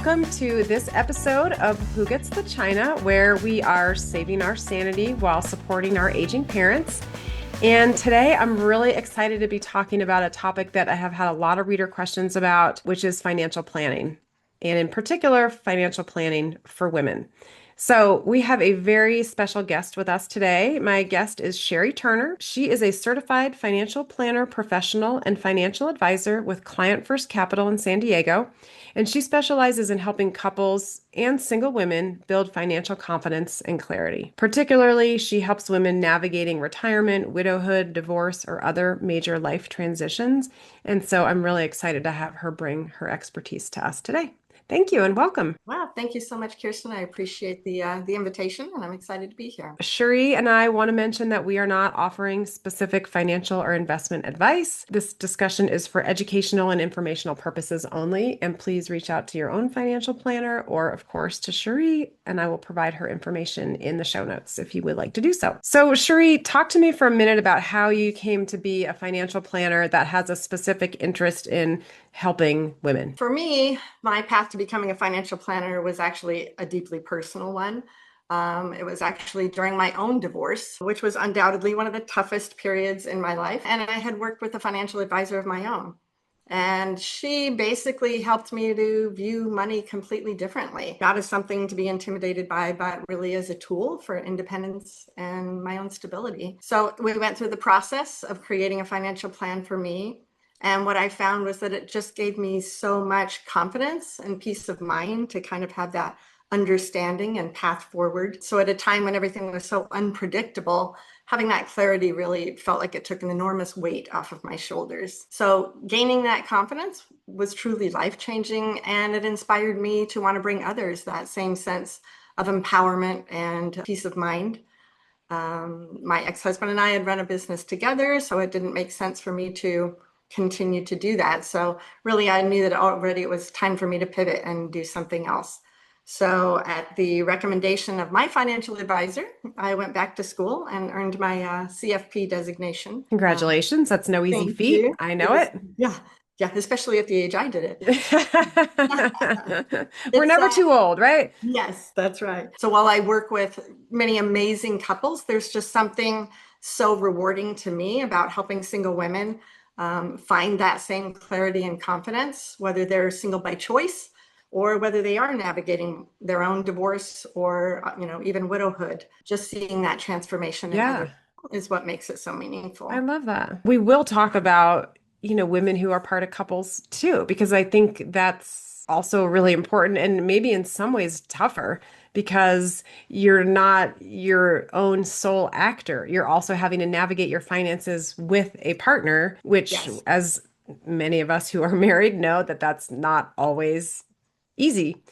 welcome to this episode of Who Gets the China, where we are saving our sanity while supporting our aging parents. And today I'm really excited to be talking about a topic that I have had a lot of reader questions about, which is financial planning, and in particular, financial planning for women. So we have a very special guest with us today. My guest is Cheri Turner. She is a certified financial planner professional and financial advisor with Client First Capital in San Diego. And she specializes in helping couples and single women build financial confidence and clarity. Particularly, she helps women navigating retirement, widowhood, divorce, or other major life transitions. And so I'm really excited to have her bring her expertise to us today. Thank you and welcome. Wow, thank you so much, Kirsten. I appreciate the invitation, and I'm excited to be here. Cheri and I want to mention that we are not offering specific financial or investment advice. This discussion is for educational and informational purposes only, and please reach out to your own financial planner or, of course, to Cheri, and I will provide her information in the show notes if you would like to do so. So, Cheri, talk to me for a minute about how you came to be a financial planner that has a specific interest in helping women. For me, my path to becoming a financial planner was actually a deeply personal one. It was actually during my own divorce, which was undoubtedly one of the toughest periods in my life. And I had worked with a financial advisor of my own. And she basically helped me to view money completely differently, not as something to be intimidated by, but really as a tool for independence and my own stability. So we went through the process of creating a financial plan for me. And what I found was that it just gave me so much confidence and peace of mind to kind of have that understanding and path forward. So at a time when everything was so unpredictable, having that clarity really felt like it took an enormous weight off of my shoulders. So gaining that confidence was truly life-changing, and it inspired me to want to bring others that same sense of empowerment and peace of mind. My ex-husband and I had run a business together, so it didn't make sense for me to continue to do that. So really, I knew that already it was time for me to pivot and do something else. So at the recommendation of my financial advisor, I went back to school and earned my CFP designation. Congratulations. That's no easy Thank feat. you. I know it. Yeah, especially at the age I did it. We're It's never too old, right? Yes, that's right. So while I work with many amazing couples, there's just something so rewarding to me about helping single women find that same clarity and confidence, whether they're single by choice or whether they are navigating their own divorce or even widowhood. Just seeing that transformation in Yeah, others is what makes it so meaningful. I love that. We will talk about, women who are part of couples too, because I think that's also really important and maybe in some ways tougher because you're not your own sole actor. You're also having to navigate your finances with a partner, which, Yes, as many of us who are married know, that that's not always easy.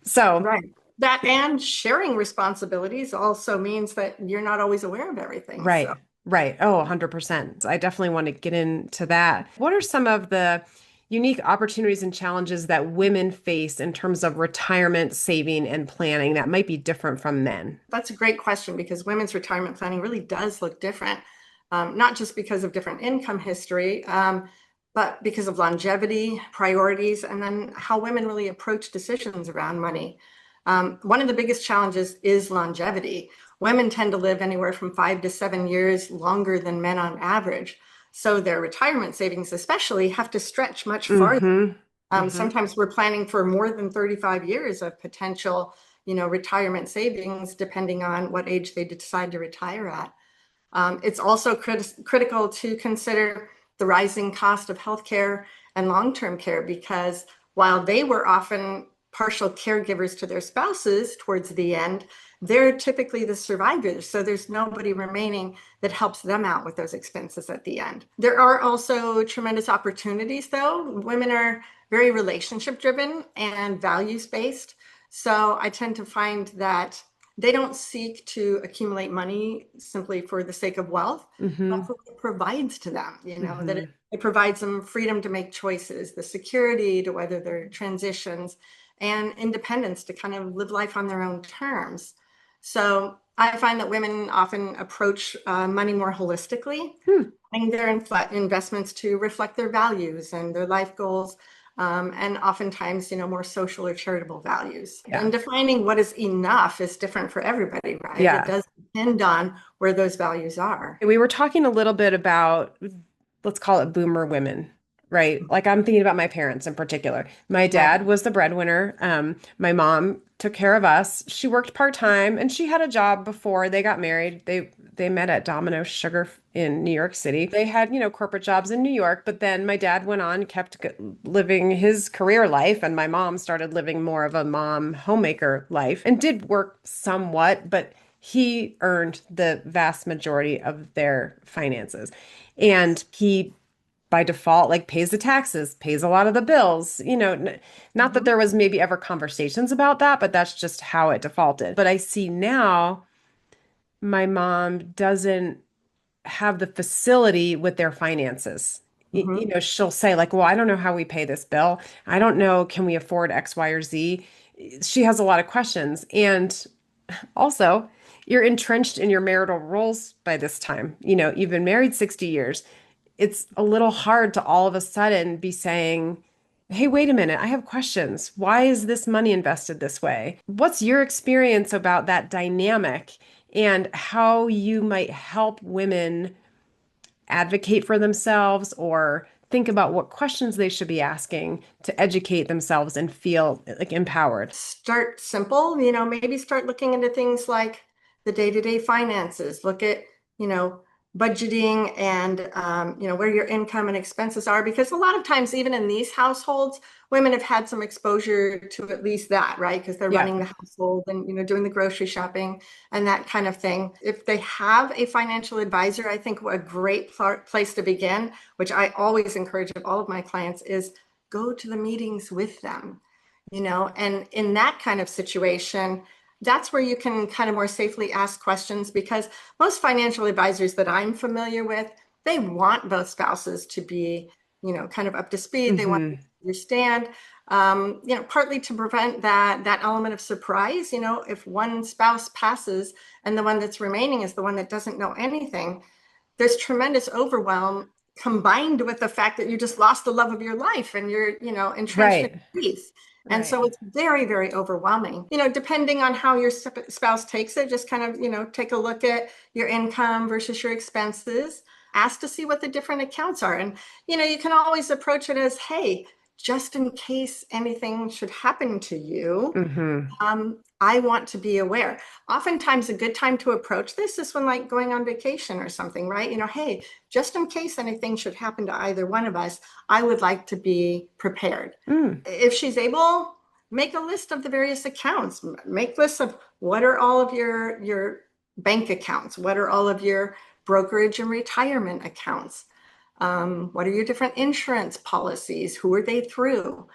So, right. That and sharing responsibilities also means that you're not always aware of everything. So right, right. Oh, 100%. I definitely want to get into that. What are some of the unique opportunities and challenges that women face in terms of retirement saving and planning that might be different from men? that's a great question because women's retirement planning really does look different, not just because of different income history, but because of longevity, priorities, and then how women really approach decisions around money. One of the biggest challenges is longevity. Women tend to live anywhere from 5 to 7 years longer than men on average. So their retirement savings, especially, have to stretch much farther. Mm-hmm. Mm-hmm. Sometimes we're planning for more than 35 years of potential, retirement savings, depending on what age they decide to retire at. It's also critical to consider the rising cost of healthcare and long-term care because while they were often partial caregivers to their spouses towards the end, they're typically the survivors. So there's nobody remaining that helps them out with those expenses at the end. There are also tremendous opportunities, though. Women are very relationship driven and values based. So I tend to find that they don't seek to accumulate money simply for the sake of wealth, Mm-hmm. but for what it provides to them, that Mm-hmm. it provides them freedom to make choices, the security to weather their transitions, and independence to kind of live life on their own terms. So I find that women often approach money more holistically, Hmm. planning their investments to reflect their values and their life goals, and oftentimes, more social or charitable values. Yeah. And defining what is enough is different for everybody, right? It Yeah. does depend on where those values are. We were talking a little bit about, let's call it boomer women, right? Like I'm thinking about my parents in particular. My Right. dad was the breadwinner. My mom took care of us. She worked part-time and she had a job before they got married. They met at Domino's Sugar in New York City. They had, corporate jobs in New York, but then my dad went on, kept living his career life, and my mom started living more of a mom homemaker life and did work somewhat, but he earned the vast majority of their finances. And he, by default, like pays the taxes, pays a lot of the bills. Not that Mhm. there was maybe ever conversations about that, but that's just how it defaulted. But I see now my mom doesn't have the facility with their finances. Mhm. She'll say, like, well, I don't know how we pay this bill. I don't know, can we afford X, Y, or Z? She has a lot of questions. And also, you're entrenched in your marital roles by this time. You've been married 60 years. It's a little hard to all of a sudden be saying, hey, wait a minute, I have questions. Why is this money invested this way? What's your experience about that dynamic and how you might help women advocate for themselves or think about what questions they should be asking to educate themselves and feel like empowered? Start simple, maybe start looking into things like the day-to-day finances. Look at, you know, budgeting and, where your income and expenses are, because a lot of times, even in these households, women have had some exposure to at least that, right? Because they're Yeah. running the household and, doing the grocery shopping and that kind of thing. If they have a financial advisor, I think a great place to begin, which I always encourage all of my clients, is go to the meetings with them. And in that kind of situation, that's where you can kind of more safely ask questions, because most financial advisors that I'm familiar with, they want both spouses to be, kind of up to speed. They want to Hmm. understand, partly to prevent that element of surprise. If one spouse passes and the one that's remaining is the one that doesn't know anything, there's tremendous overwhelm combined with the fact that you just lost the love of your life and you're, entrenched in Right. grief. And Right. so it's very, very overwhelming. Depending on how your spouse takes it, just kind of, take a look at your income versus your expenses. Ask to see what the different accounts are. And, you can always approach it as, hey, just in case anything should happen to you, Hmm. I want to be aware. Oftentimes, a good time to approach this is when, like, going on vacation or something, right? Hey, just in case anything should happen to either one of us, I would like to be prepared. Mm. If she's able, make a list of the various accounts. Make lists of what are all of your bank accounts, what are all of your brokerage and retirement accounts, what are your different insurance policies, who are they through,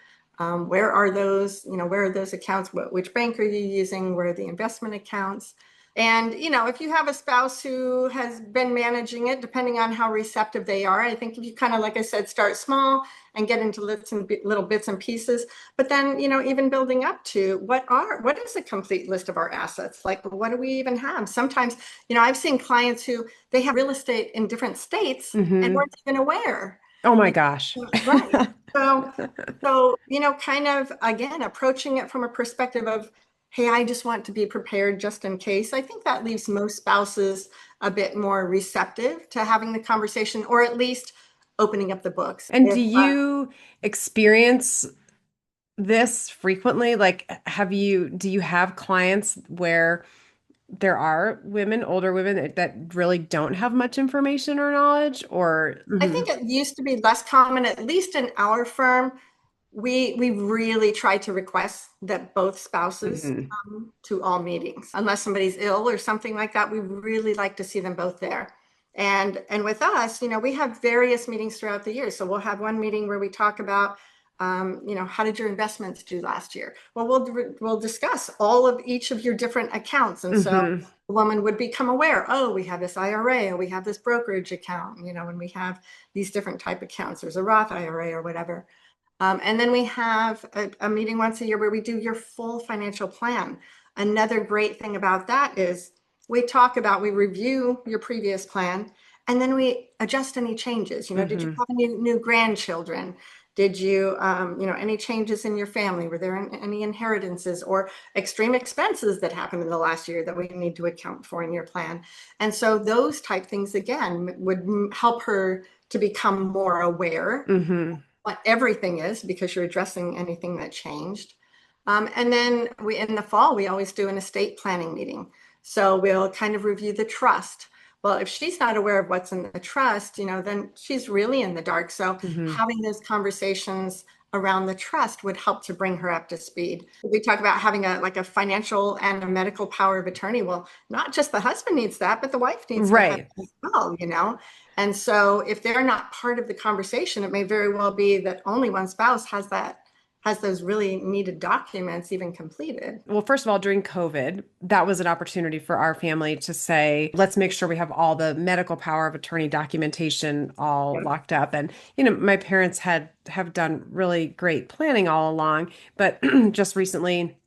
where are those, where are those accounts? Which bank are you using? Where are the investment accounts? And, if you have a spouse who has been managing it, depending on how receptive they are, I think if you kind of, like I said, start small and get into little bits and pieces, but then, even building up to what is a complete list of our assets? Like, what do we even have? Sometimes, I've seen clients who they have real estate in different states and Hmm. weren't even aware. Oh my gosh. Right. So, kind of again, approaching it from a perspective of, hey, I just want to be prepared just in case. I think that leaves most spouses a bit more receptive to having the conversation, or at least opening up the books. And do If you experience this frequently? Like, do you have clients where there are women, older women that really don't have much information or knowledge or I mhm, think it used to be less common, at least in our firm. We really try to request that both spouses mhm, come to all meetings. Unless somebody's ill or something like that, we really like to see them both there. And with us, we have various meetings throughout the year. So we'll have one meeting where we talk about, how did your investments do last year? Well, we'll discuss all of each of your different accounts. And so mhm. the woman would become aware, oh, we have this IRA, or we have this brokerage account, and we have these different type accounts. There's a Roth IRA or whatever. And then we have a meeting once a year where we do your full financial plan. Another great thing about that is we review your previous plan, and then we adjust any changes. Did you Mhm. have any new grandchildren? Did you, any changes in your family? Were there any inheritances or extreme expenses that happened in the last year that we need to account for in your plan? And so those type things, again, would help her to become more aware Mm-hmm. what everything is because you're addressing anything that changed. And then in the fall, we always do an estate planning meeting. So we'll kind of review the trust. Well, if she's not aware of what's in the trust, then she's really in the dark. So Mm-hmm. having those conversations around the trust would help to bring her up to speed. We talk about having a financial and a medical power of attorney. Well, not just the husband needs that, but the wife needs to have Right. it as well. And so if they're not part of the conversation, it may very well be that only one spouse has those really needed documents even completed. Well, first of all, during COVID, that was an opportunity for our family to say, let's make sure we have all the medical power of attorney documentation all Yeah. locked up. And, my parents have done really great planning all along, but just recently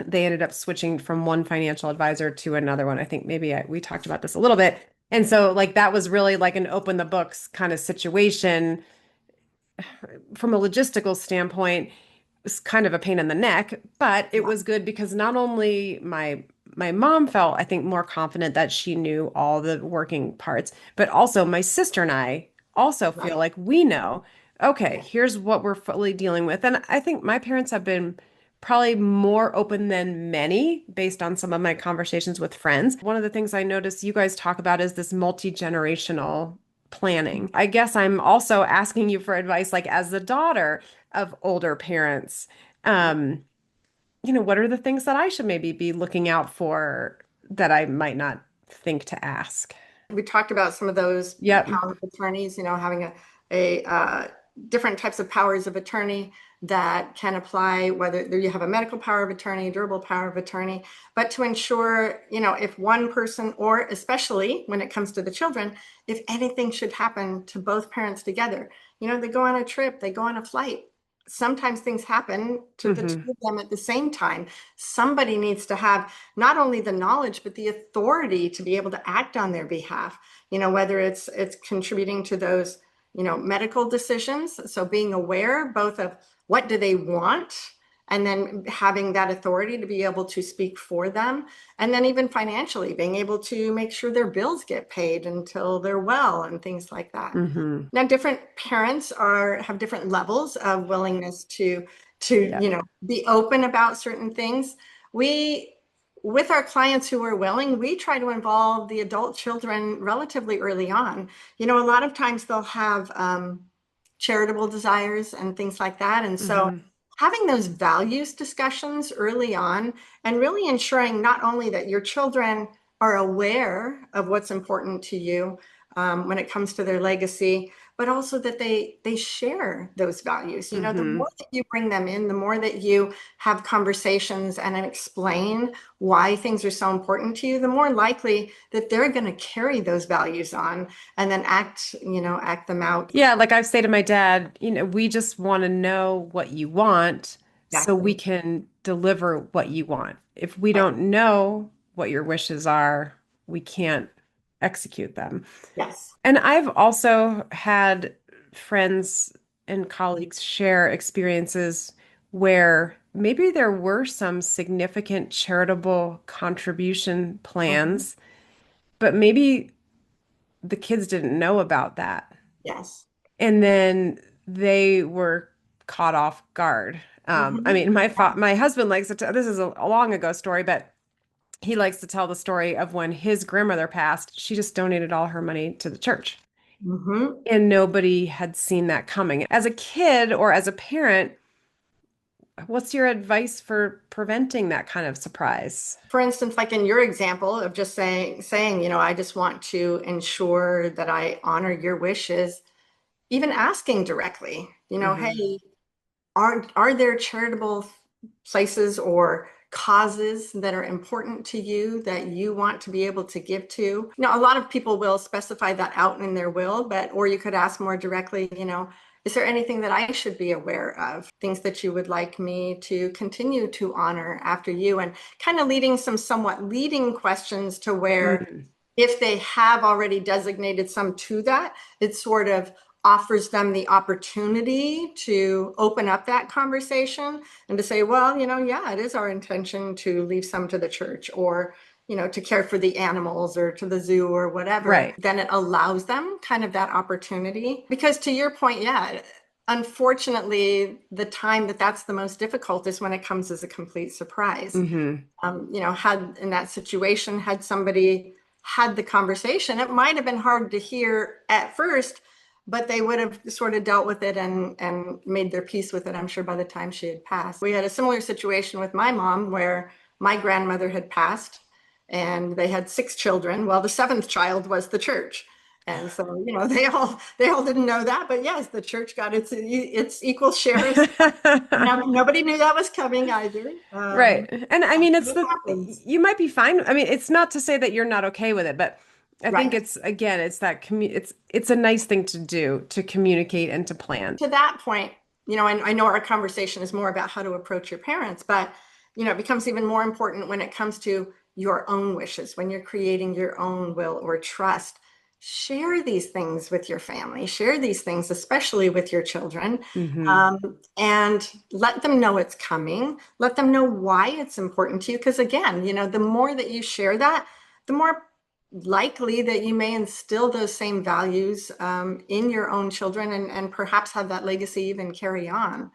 they ended up switching from one financial advisor to another one. I think maybe we talked about this a little bit. And so like that was really like an open the books kind of situation from a logistical standpoint. Was kind of a pain in the neck, but it Yeah. was good because not only my mom felt, I think, more confident that she knew all the working parts, but also my sister and I also feel Right. like we know, okay, Yeah. here's what we're fully dealing with. And I think my parents have been probably more open than many based on some of my conversations with friends. One of the things I notice you guys talk about is this multi-generational planning. I guess I'm also asking you for advice, like as the daughter of older parents. Um, what are the things that I should maybe be looking out for that I might not think to ask? We talked about some of those Yep. power of attorneys, having a different types of powers of attorney that can apply, whether you have a medical power of attorney, durable power of attorney, but to ensure, if one person, or especially when it comes to the children, if anything should happen to both parents together, they go on a trip, they go on a flight. Sometimes things happen to the two Hmm. of them at the same time. Somebody needs to have not only the knowledge, but the authority to be able to act on their behalf, whether it's contributing to those, medical decisions. So being aware both of what do they want, and then having that authority to be able to speak for them. And then even financially, being able to make sure their bills get paid until they're well and things like that. Hmm. Now, different parents have different levels of willingness to Yep. be open about certain things. We, with our clients who are willing, we try to involve the adult children relatively early on. A lot of times they'll have charitable desires and things like that. And so Hmm. having those values discussions early on and really ensuring not only that your children are aware of what's important to you when it comes to their legacy, but also that they share those values. The Hmm. more that you bring them in, the more that you have conversations and then explain why things are so important to you, the more likely that they're going to carry those values on and then act them out. Yeah, like I say to my dad, we just want to know what you want so we Exactly. can deliver what you want. If we Right. don't know what your wishes are, we can't execute them. Yes. And I've also had friends and colleagues share experiences where maybe there were some significant charitable contribution Mhm. plans, but maybe the kids didn't know about that. Yes. And then they were caught off guard. I Mhm. mean, my husband likes to tell, this is a long ago story, but he likes to tell the story of when his grandmother passed. She just donated all her money to the church. Mhm. And nobody had seen that coming. As a kid or as a parent, what's your advice for preventing that kind of surprise? For instance, like in your example of just saying, I just want to ensure that I honor your wishes, even asking directly, Hmm. hey, are there charitable places or causes that are important to you that you want to be able to give to? Now, a lot of people will specify that out in their will, or you could ask more directly, is there anything that I should be aware of? Things that you would like me to continue to honor after you, and kind of leading some somewhat leading questions to where Mm. if they have already designated some to that, it's sort of offers them the opportunity to open up that conversation and to say, well, yeah, it is our intention to leave some to the church, or to care for the animals or to the zoo or whatever. Right. Then it allows them kind of that opportunity. Because to your point, yeah, unfortunately, the time that's the most difficult is when it comes as a complete surprise. Mm-hmm. Had in that situation, had somebody had the conversation, it might have been hard to hear at first, but they would have sort of dealt with it and made their peace with it, I'm sure, by the time she had passed. We had a similar situation with my mom where my grandmother had passed and they had 6 children. Well, the seventh child was the church. And so, they all didn't know that, but yes, the church got its equal share. Nobody knew that was coming either. Right. And I mean, It happens. you might be fine. I mean, it's not to say that you're not okay with it, but I think Right. it's, again, it's that it's a nice thing to do, to communicate and to plan. To that point, I know our conversation is more about how to approach your parents, but it becomes even more important when it comes to your own wishes, when you're creating your own will or trust. Share these things with your family, share these things, especially with your children, Hmm. and let them know it's coming. Let them know why it's important to you. Because again, the more that you share that, the more likely that you may instill those same values in your own children, and perhaps have that legacy even carry on.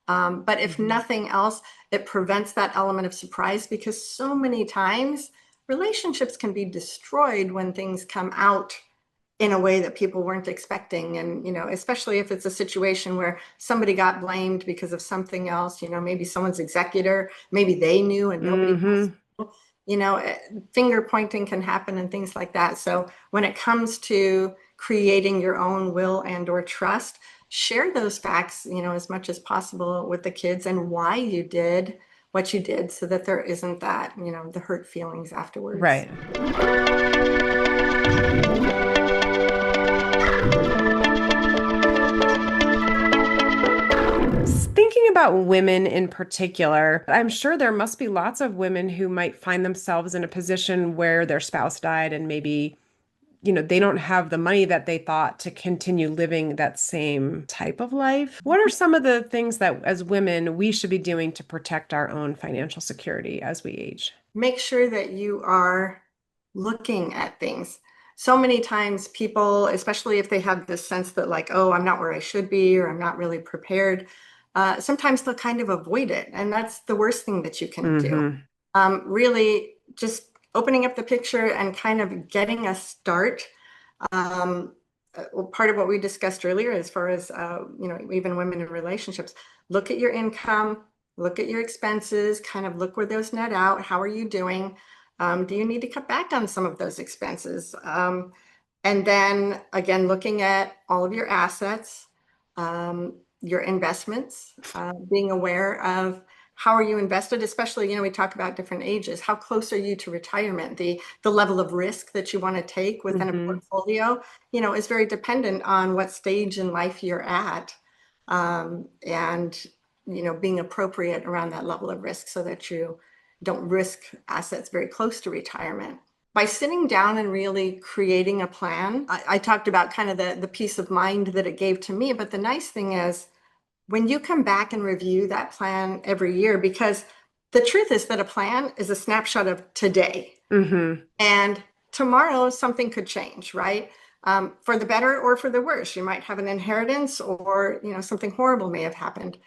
But if Hmm. nothing else, it prevents that element of surprise, because so many times relationships can be destroyed when things come out in a way that people weren't expecting. And, especially if it's a situation where somebody got blamed because of something else, maybe someone's executor, maybe they knew and nobody else, Hmm. you know, eh, finger pointing can happen and things like that. So when it comes to creating your own will and or trust, share those facts, as much as possible with the kids, and why you did what you did, so that there isn't that, the hurt feelings afterwards. Right. Thinking about women in particular, I'm sure there must be lots of women who might find themselves in a position where their spouse died and maybe, they don't have the money that they thought to continue living that same type of life. What are some of the things that as women we should be doing to protect our own financial security as we age? Make sure that you are looking at things. So many times people, especially if they have this sense that like, oh, I'm not where I should be, or I'm not really prepared, sometimes they'll kind of avoid it. And that's the worst thing that you can do. Hmm. Really just opening up the picture and kind of getting a start. Um, well, part of what we discussed earlier, as far as, even women in relationships, look at your income, look at your expenses, kind of look where those net out. How are you doing? Do you need to cut back on some of those expenses? And then again, looking at all of your assets, your investments, being aware of how are you invested, especially, we talk about different ages. How close are you to retirement? The level of risk that you want to take within a Hmm. portfolio, is very dependent on what stage in life you're at. And, being appropriate around that level of risk, so that you don't risk assets very close to retirement. By sitting down and really creating a plan, I talked about kind of the peace of mind that it gave to me. But the nice thing is, when you come back and review that plan every year, because the truth is that a plan is a snapshot of today, Hmm. and tomorrow something could change, right? For the better or for the worse. You might have an inheritance, or something horrible may have happened.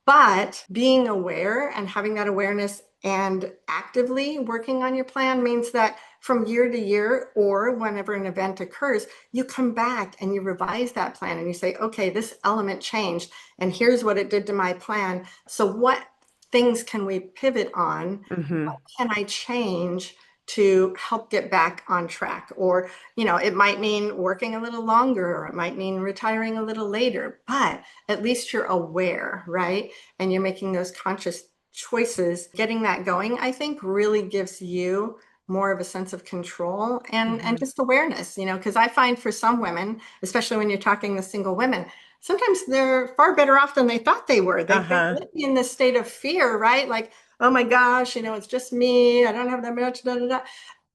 But being aware and having that awareness and actively working on your plan means that from year to year, or whenever an event occurs, you come back and you revise that plan and you say, okay, this element changed and here's what it did to my plan. So what things can we pivot on? Hmm. What can I change to help get back on track? Or, it might mean working a little longer, or it might mean retiring a little later, but at least you're aware, right? And you're making those conscious choices. Getting that going, I think, really gives you more of a sense of control and Hmm. just awareness, because I find for some women, especially when you're talking to single women, sometimes they're far better off than they thought they were. They're Uh-huh. living in this state of fear, right? Like, oh my gosh, it's just me. I don't have that much, da, da, da.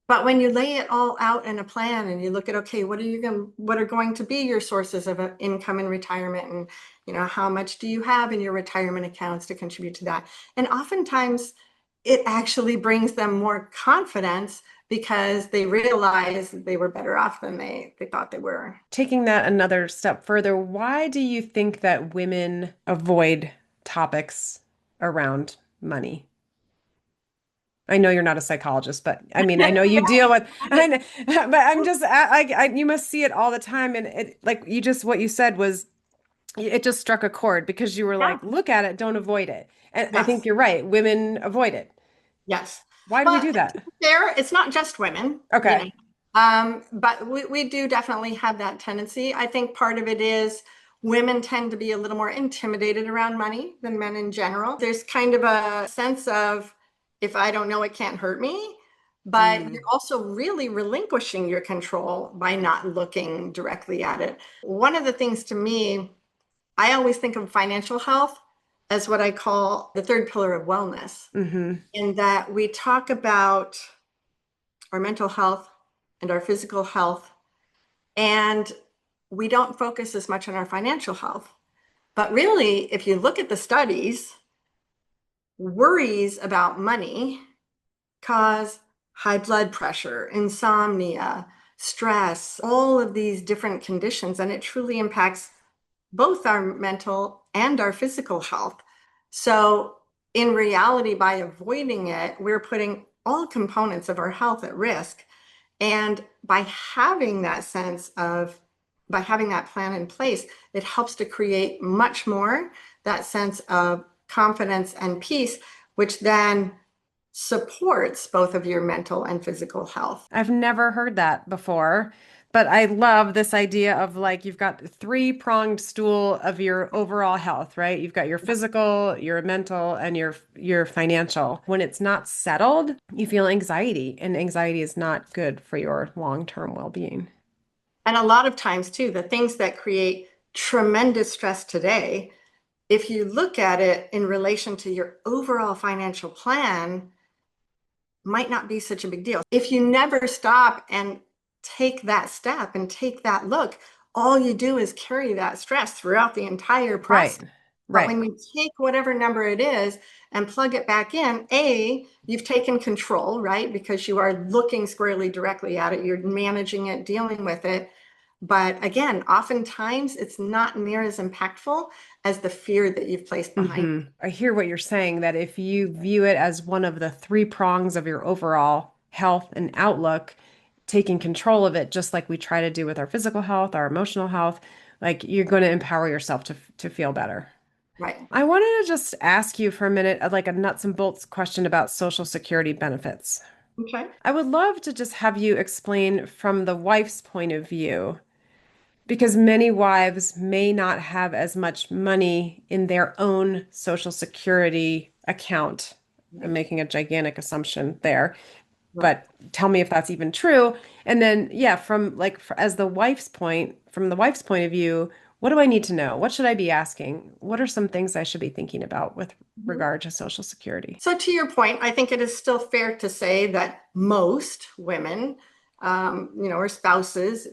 But when you lay it all out in a plan and you look at, okay, what are going to be your sources of income in retirement? And, how much do you have in your retirement accounts to contribute to that? And oftentimes it actually brings them more confidence because they realize they were better off than they thought they were. Taking that another step further, why do you think that women avoid topics around money? I know you're not a psychologist, but I mean, I know you deal with, but I'm just, you must see it all the time. And it, like you just, what you said was, it just struck a chord because you were Yeah. like, look at it, don't avoid it. And I think Yes. you're right. Women avoid it. Yes. Why do we Well, do to that? be fair, it's not just women, Okay. but we do definitely have that tendency. I think part of it is women tend to be a little more intimidated around money than men in general. There's kind of a sense of, if I don't know, it can't hurt me. But Mm, you're also really relinquishing your control by not looking directly at it. One of the things to me, I always think of financial health as what I call the third pillar of wellness, hmm in that we talk about our mental health and our physical health, and we don't focus as much on our financial health. But really, if you look at the studies, worries about money cause high blood pressure, insomnia, stress, all of these different conditions, and it truly impacts both our mental and our physical health. So, in reality, by avoiding it, we're putting all components of our health at risk. And by having that plan in place, it helps to create much more that sense of confidence and peace, which then supports both of your mental and physical health. I've never heard that before, but I love this idea of like you've got the three-pronged stool of your overall health, right? You've got your physical, your mental, and your financial. When it's not settled, you feel anxiety, and anxiety is not good for your long-term well-being. And a lot of times, too, the things that create tremendous stress today, if you look at it in relation to your overall financial plan, might not be such a big deal. If you never stop and take that step and take that look, all you do is carry that stress throughout the entire Right. process. But Right. when you take whatever number it is and plug it back in, A, you've taken control, right? Because you are looking squarely directly at it, you're managing it, dealing with it. But again, oftentimes it's not near as impactful as the fear that you've placed behind it. I hear what you're saying, that if you view it as one of the three prongs of your overall health and outlook, taking control of it, just like we try to do with our physical health, our emotional health, like you're going to empower yourself to feel better. Right. I wanted to just ask you for a minute, like a nuts and bolts question about Social Security benefits. Okay. I would love to just have you explain from the wife's point of view, because many wives may not have as much money in their own Social Security account. I'm Right. making a gigantic assumption there, Right. but tell me if that's even true. And then, yeah, as from the wife's point of view, what do I need to know? What should I be asking? What are some things I should be thinking about with Mhm. regard to Social Security? So, to your point, I think it is still fair to say that most women, or spouses,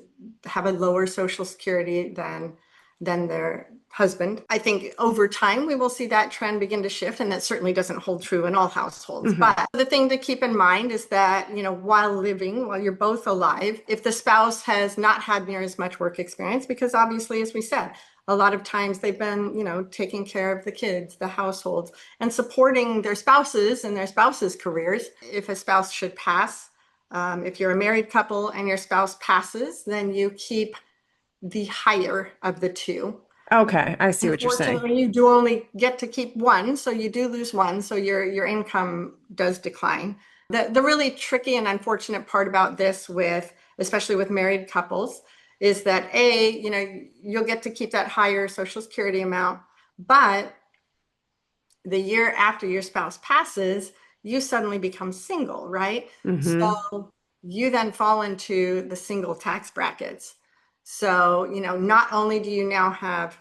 have a lower Social Security than their husband. I think over time we will see that trend begin to shift, and that certainly doesn't hold true in all households. hmm But the thing to keep in mind is that, while you're both alive, if the spouse has not had near as much work experience, because obviously, as we said, a lot of times they've been, taking care of the kids, the households, and supporting their spouses and their spouses' careers. If a spouse should pass, if you're a married couple and your spouse passes, then you keep the higher of the two. Okay, I see what you're saying. Unfortunately, you do only get to keep one, so you do lose one, so your income does decline. The really tricky and unfortunate part about this, with especially with married couples, is that you'll get to keep that higher Social Security amount, but the year after your spouse passes, you suddenly become single, right? hmm So you then fall into the single tax brackets. So, not only do you now have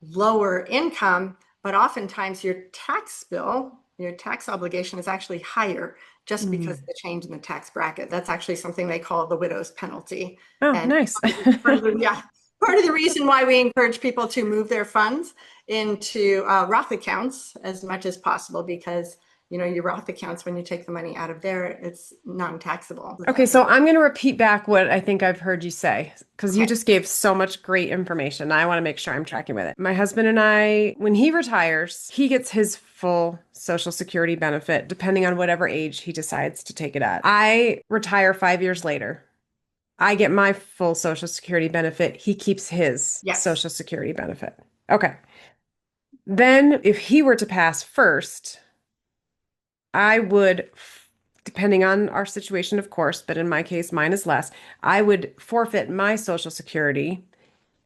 lower income, but oftentimes your tax bill, your tax obligation is actually higher just because of Mm. the change in the tax bracket. That's actually something they call the widow's penalty. Oh, And nice. yeah, part of the reason why we encourage people to move their funds into Roth accounts as much as possible, because your Roth accounts, when you take the money out of there, it's non-taxable. Okay, so I'm going to repeat back what I think I've heard you say because you Okay. just gave so much great information. I want to make sure I'm tracking with it. My husband and I, when he retires, he gets his full Social Security benefit depending on whatever age he decides to take it at. I retire 5 years later. I get my full Social Security benefit. He keeps his Yes. Social Security benefit. Okay. Then, if he were to pass first, I would, depending on our situation, of course, but in my case, mine is less, I would forfeit my Social Security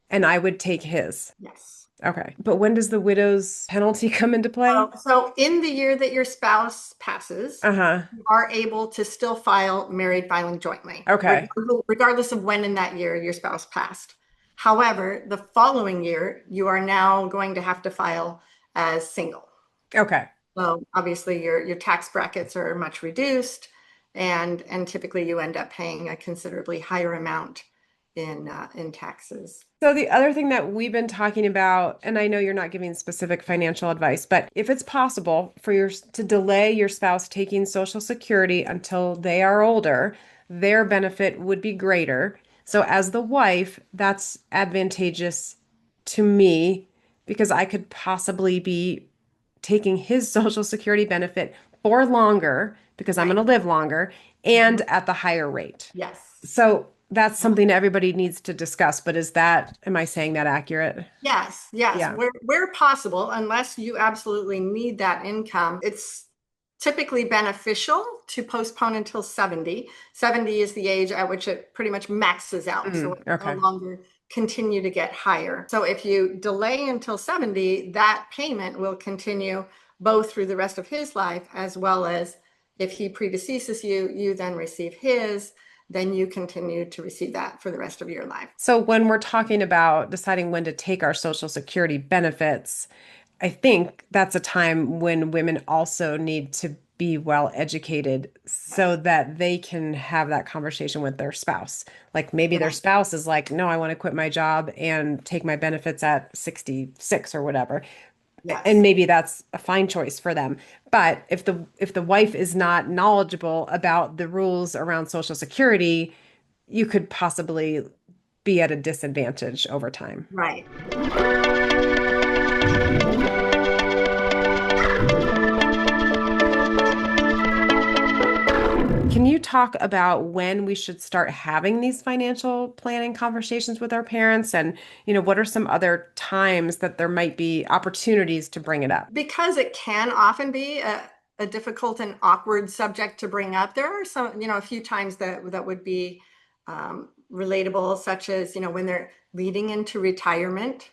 and I would take his. Yes. Okay. But when does the widow's penalty come into play? So in the year that your spouse passes, Uh-huh. you are able to still file married filing jointly, Okay. regardless of when in that year your spouse passed. However, the following year, you are now going to have to file as single. Okay. So obviously your tax brackets are much reduced, and typically you end up paying a considerably higher amount in taxes. So the other thing that we've been talking about, and I know you're not giving specific financial advice, but if it's possible for your to delay your spouse taking Social Security until they are older, their benefit would be greater. So as the wife, that's advantageous to me because I could possibly be taking his Social Security benefit for longer because I'm going Right. to live longer Mhm. and at the higher rate. Yes. So that's something everybody needs to discuss, but am I saying that accurate? Yes, yes. Yeah. Where possible, unless you absolutely need that income, it's typically beneficial to postpone until 70. 70 is the age at which it pretty much maxes out. So it no Okay. longer continue to get higher. So if you delay until 70, that payment will continue both through the rest of his life, as well as if he predeceases you, you then receive his, then you continue to receive that for the rest of your life. So when we're talking about deciding when to take our Social Security benefits, I think that's a time when women also need to be well educated so that they can have that conversation with their spouse. Like maybe their Yeah. spouse is like, no, I want to quit my job and take my benefits at 66 or whatever. And Yes. maybe that's a fine choice for them. But if the wife is not knowledgeable about the rules around Social Security, you could possibly be at a disadvantage over time. Right. Can you talk about when we should start having these financial planning conversations with our parents and, what are some other times that there might be opportunities to bring it up? Because it can often be a difficult and awkward subject to bring up, there are a few times that would be relatable, such as, when they're leading into retirement,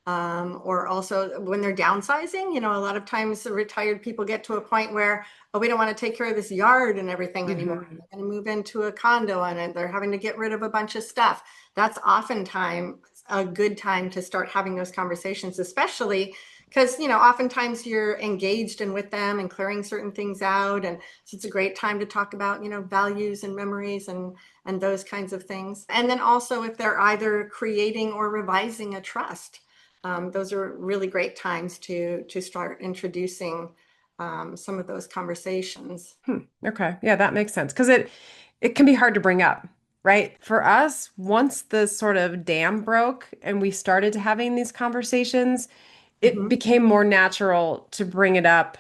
or also when they're downsizing. A lot of times the retired people get to a point where, oh, we don't want to take care of this yard and everything anymore. Mhm. They're going to move into a condo and they're having to get rid of a bunch of stuff. That's oftentimes a good time to start having those conversations, especially because, oftentimes you're engaged and with them and clearing certain things out. And so it's a great time to talk about, values and memories and those kinds of things. And then also if they're either creating or revising a trust, those are really great times to start introducing some of those conversations. Okay. Yeah, that makes sense. Because it can be hard to bring up, right? For us, once the sort of dam broke and we started having these conversations, it Mhm. became more natural to bring it up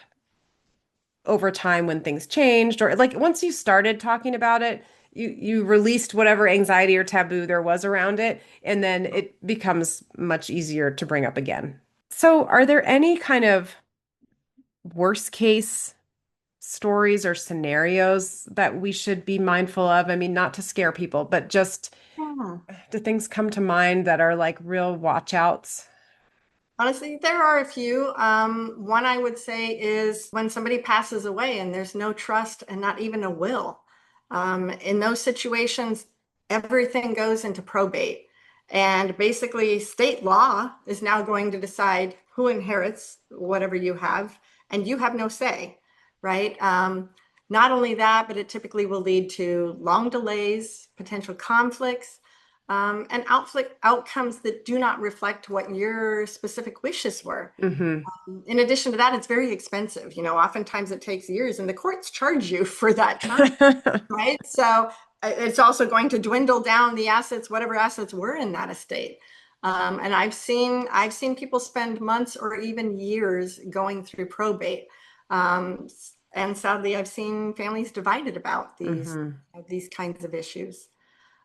over time when things changed or like once you started talking about it, you released whatever anxiety or taboo there was around it, and then it becomes much easier to bring up again. So, are there any kind of worst case stories or scenarios that we should be mindful of? I mean, not to scare people, but just Yeah. do things come to mind that are like real watch outs? Honestly, there are a few. One I would say is when somebody passes away and there's no trust and not even a will. In those situations, everything goes into probate. And basically, state law is now going to decide who inherits whatever you have, and you have no say, right? Not only that, but it typically will lead to long delays, potential conflicts, and outcomes that do not reflect what your specific wishes were. Mm-hmm. In addition to that, it's very expensive. Oftentimes it takes years, and the courts charge you for that time, right? So it's also going to dwindle down the assets, whatever assets were in that estate. And I've seen people spend months or even years going through probate. And sadly, I've seen families divided about Mm-hmm. these kinds of issues.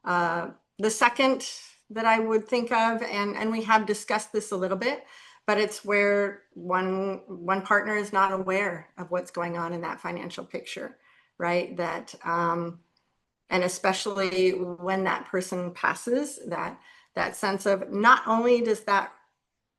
The second that I would think of, and we have discussed this a little bit, but it's where one partner is not aware of what's going on in that financial picture, right? And especially when that person passes, that sense of not only does that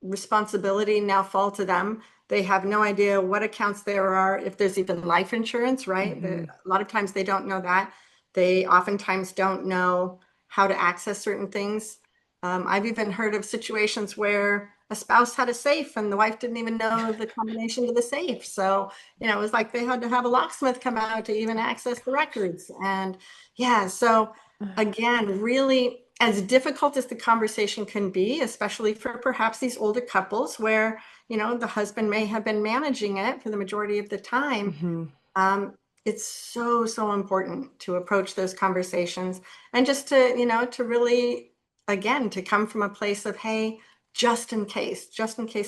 responsibility now fall to them, they have no idea what accounts there are, if there's even life insurance, right? Mm-hmm. A lot of times they don't know that. They oftentimes don't know how to access certain things. I've even heard of situations where a spouse had a safe and the wife didn't even know the combination to the safe. So, it was like they had to have a locksmith come out to even access the records. And yeah, so again, really, as difficult as the conversation can be, especially for perhaps these older couples where, the husband may have been managing it for the majority of the time, Mm-hmm. it's so, so important to approach those conversations and just to really, again, to come from a place of, hey, just in case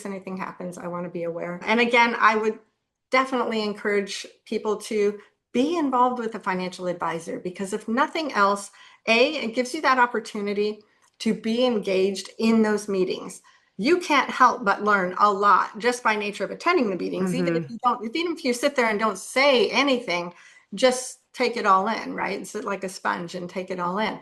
anything happens, I want to be aware. And again, I would definitely encourage people to be involved with a financial advisor, because if nothing else, it gives you that opportunity to be engaged in those meetings. You can't help but learn a lot just by nature of attending the meetings. Even if Mm-hmm. you don't, even if you sit there and don't say anything, just take it all in, right? Sit like a sponge and take it all in.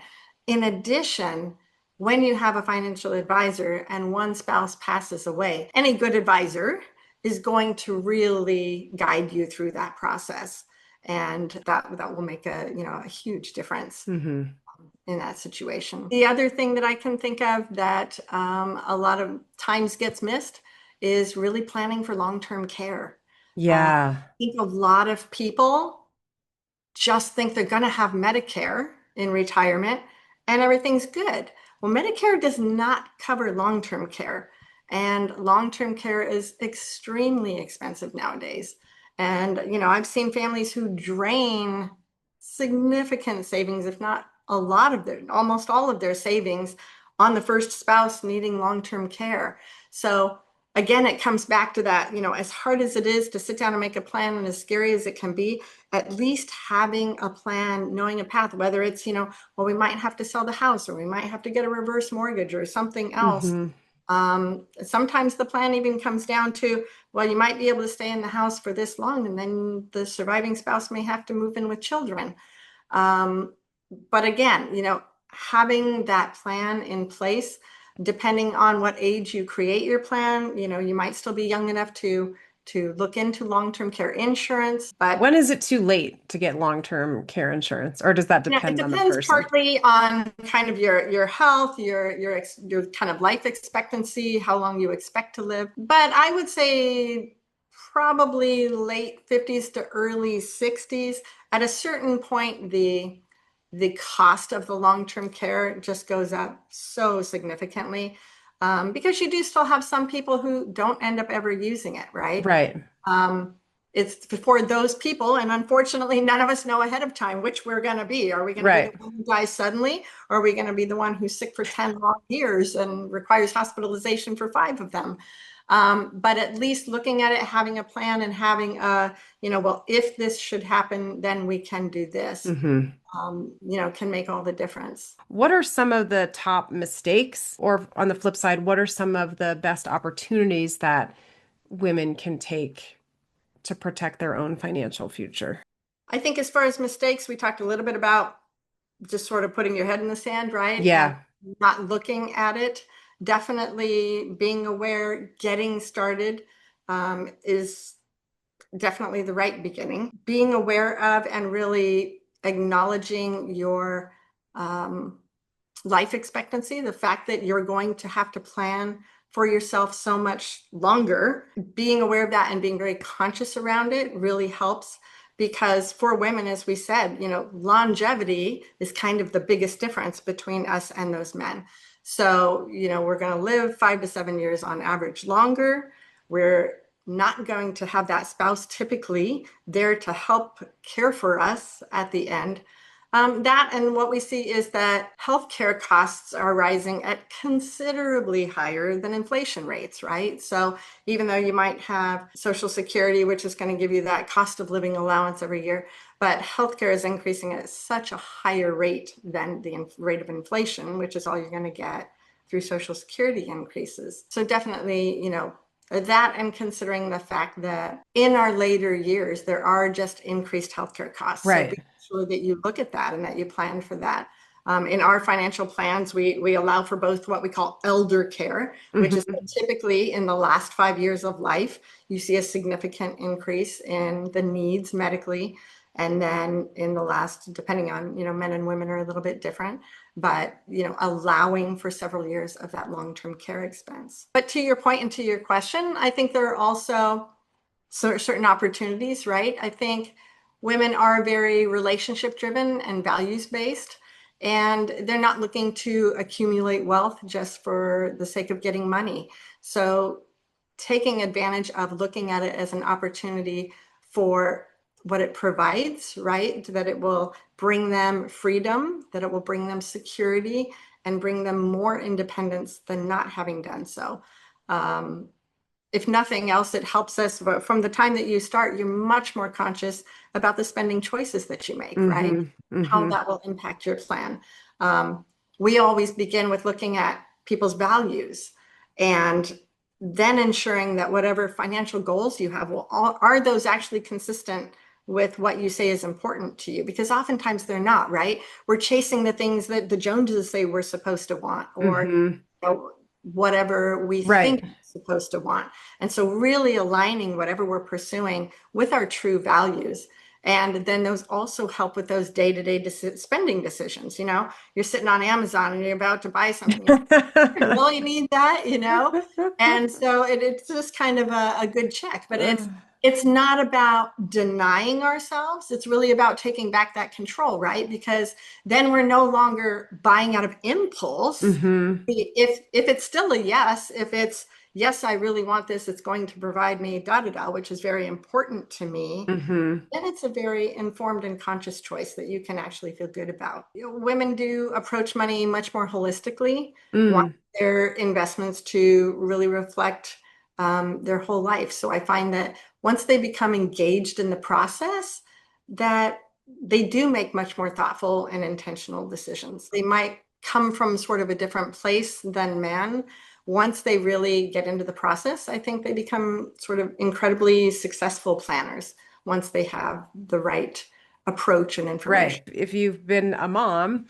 In addition, when you have a financial advisor and one spouse passes away, any good advisor is going to really guide you through that process. And that will make a huge difference Mm-hmm. in that situation. The other thing that I can think of that a lot of times gets missed is really planning for long-term care. I Yeah. think a lot of people just think they're going to have Medicare in retirement and everything's good. Well, Medicare does not cover long-term care, and long-term care is extremely expensive nowadays. And, I've seen families who drain significant savings, if not a lot of almost all of their savings on the first spouse needing long-term care. So again, it comes back to that, as hard as it is to sit down and make a plan and as scary as it can be, at least having a plan, knowing a path, whether it's, well, we might have to sell the house or we might have to get a reverse mortgage or something else. Mm-hmm. Sometimes the plan even comes down to, well, you might be able to stay in the house for this long and then the surviving spouse may have to move in with children. But again, having that plan in place, depending on what age you create your plan, you might still be young enough to look into long-term care insurance, but When is it too late to get long-term care insurance, or does that it depend on the depends person? partly on kind of your health, your kind of life expectancy, how long you expect to live. But I would say probably late 50s to early 60s. At a certain point, the cost of the long-term care just goes up so significantly, because you do still have some people who don't end up ever using it, right? Right. Um, it's for those people, and unfortunately, none of us know ahead of time which we're going to be. Are we going to be the Right. one who dies suddenly, or are we going to be the one who's sick for 10 long years and requires hospitalization for 5 of them? But at least looking at it, having a plan and having well, if this should happen, then we can do this, Mm-hmm. can make all the difference. What are some of the top mistakes, or on the flip side, what are some of the best opportunities that women can take to protect their own financial future? I think as far as mistakes, we talked a little bit about just sort of putting your head in the sand, right? And Yeah. not looking at it. Definitely being aware, getting started is definitely the right beginning. Being aware of and really acknowledging your life expectancy, the fact that you're going to have to plan for yourself so much longer, being aware of that and being very conscious around it really helps. because for women, as we said, longevity is kind of the biggest difference between us and those men. So, we're going to live 5 to 7 years on average longer. We're not going to have that spouse typically there to help care for us at the end. That and what we see is that healthcare costs are rising at considerably higher than inflation rates, right? So even though you might have Social Security, which is going to give you that cost of living allowance every year, but healthcare is increasing at such a higher rate than the rate of inflation, which is all you're going to get through Social Security increases. So definitely, that and considering the fact that in our later years, there are just increased healthcare costs. So Right. be sure that you look at that and that you plan for that. In our financial plans, we allow for both what we call elder care, which is Hmm. typically in the last 5 years of life, you see a significant increase in the needs medically. And then in the last, depending on, men and women are a little bit different, but, allowing for several years of that long-term care expense. But to your point and to your question, I think there are also certain opportunities, right? I think women are very relationship driven and values based, and they're not looking to accumulate wealth just for the sake of getting money. So taking advantage of looking at it as an opportunity for what it provides, right? That it will bring them freedom, that it will bring them security, and bring them more independence than not having done so. If nothing else, it helps us from the time that you start, you're much more conscious about the spending choices that you make, right? Hmm. How Hmm. that will impact your plan. We always begin with looking at people's values and then ensuring that whatever financial goals you have, are those actually consistent with what you say is important to you? Because oftentimes they're not, right? We're chasing the things that the Joneses say we're supposed to want, or Hmm. whatever we think Right. we're supposed to want. And so really aligning whatever we're pursuing with our true values. And then those also help with those day-to-day spending decisions. You're sitting on Amazon and you're about to buy something. You really need that. And so it's just kind of a good check. But it's not about denying ourselves. It's really about taking back that control, right? Because then we're no longer buying out of impulse. Hmm. If it's still a yes, if it's yes, I really want this, it's going to provide me da da da, which is very important to me, Hmm. then it's a very informed and conscious choice that you can actually feel good about. Women do approach money much more holistically, want Mm. their investments to really reflect their whole life. So I find that once they become engaged in the process, that they do make much more thoughtful and intentional decisions. They might come from sort of a different place than men. Once they really get into the process, I think they become sort of incredibly successful planners once they have the right approach and information. Right. If you've been a mom,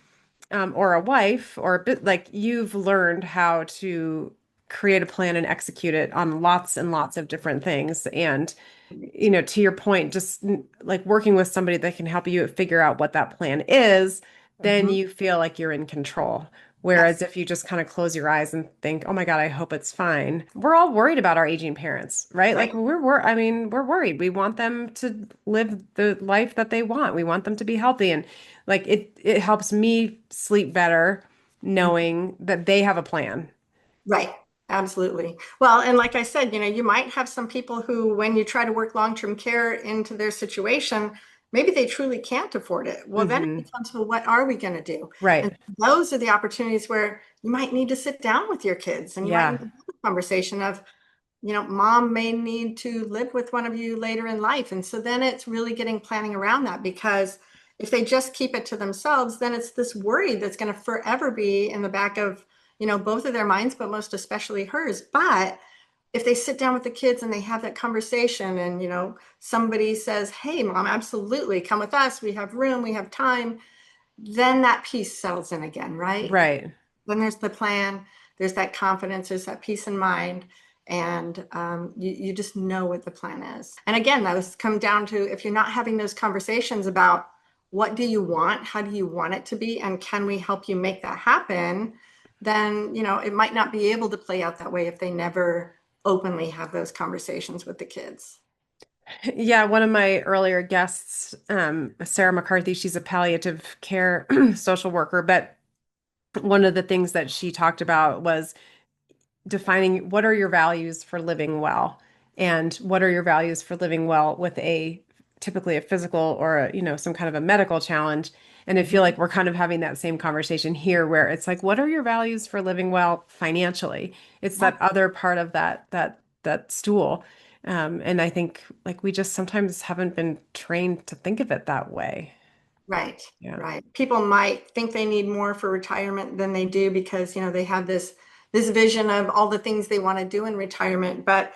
or a wife, or a bit like you've learned how to create a plan and execute it on lots and lots of different things. And, to your point, just like working with somebody that can help you figure out what that plan is, then Mhm. you feel like you're in control. Yes, Whereas if you just kind of close your eyes and think, oh my God, I hope it's fine. We're all worried about our aging parents, right? Like right. I mean, we're worried. We want them to live the life that they want. We want them to be healthy. And like it helps me sleep better knowing that they have a plan. Right. Absolutely. Well, and like I said, you might have some people who, when you try to work long-term care into their situation, maybe they truly can't afford it. Well, then it Hmm. becomes, well, what are we going to do? And Right. those are the opportunities where you might need to sit down with your kids and you might need Yeah. to have a conversation of, mom may need to live with one of you later in life. And so then it's really getting planning around that, because if they just keep it to themselves, then it's this worry that's going to forever be in the back of, both of their minds, but most especially hers. But if they sit down with the kids and they have that conversation and, somebody says, hey, mom, absolutely come with us. We have room, we have time. Then that piece settles in again, right? Right. Then there's the plan, there's that confidence, there's that peace in mind, and you just know what the plan is. And again, those come down to, if you're not having those conversations about what do you want, how do you want it to be, and can we help you make that happen, then it might not be able to play out that way if they never openly have those conversations with the kids. Yeah, one of my earlier guests, Sarah McCarthy, she's a palliative care social worker, but one of the things that she talked about was defining what are your values for living well, and what are your values for living well with a typically a physical or some kind of a medical challenge. And I feel Mhm. like we're kind of having that same conversation here where it's like, what are your values for living well financially? It's Yeah, that other part of that stool. And I think like we just sometimes haven't been trained to think of it that way. right, Yeah. right. People might think they need more for retirement than they do because, they have this vision of all the things they want to do in retirement. But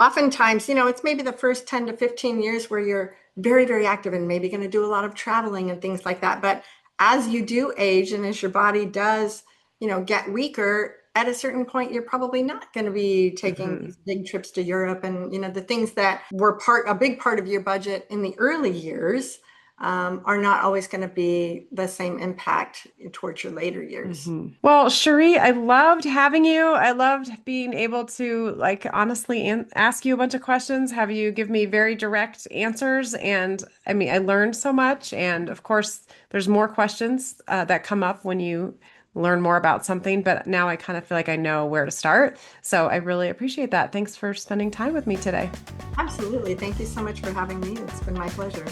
oftentimes, it's maybe the first 10 to 15 years where you're very, very active and maybe going to do a lot of traveling and things like that. But as you do age and as your body does, get weaker, at a certain point, you're probably not going to be taking Hmm. these big trips to Europe and, the things that were a big part of your budget in the early years, are not always going to be the same impact towards your later years. Well, Cherie, I loved having you. I loved being able to like honestly ask you a bunch of questions, have you give me very direct answers. And I mean, I learned so much. And of course, there's more questions that come up when you learn more about something. But now I kind of feel like I know where to start. So I really appreciate that. Thanks for spending time with me today. Absolutely. Thank you so much for having me. It's been my pleasure.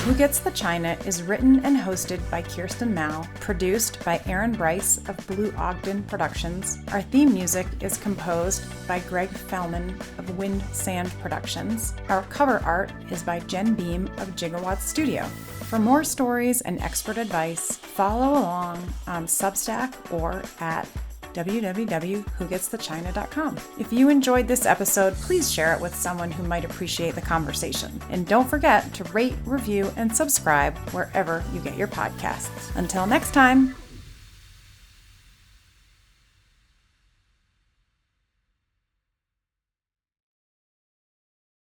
Who Gets the China is written and hosted by Kirsten Mao, produced by Aaron Bryce of Blue Ogden Productions. Our theme music is composed by Greg Fellman of Wind Sand Productions. Our cover art is by Jen Beam of Gigawatt Studio. For more stories and expert advice, follow along on Substack or at www.whogetsthechina.com. If you enjoyed this episode, please share it with someone who might appreciate the conversation. And don't forget to rate, review, and subscribe wherever you get your podcasts. Until next time.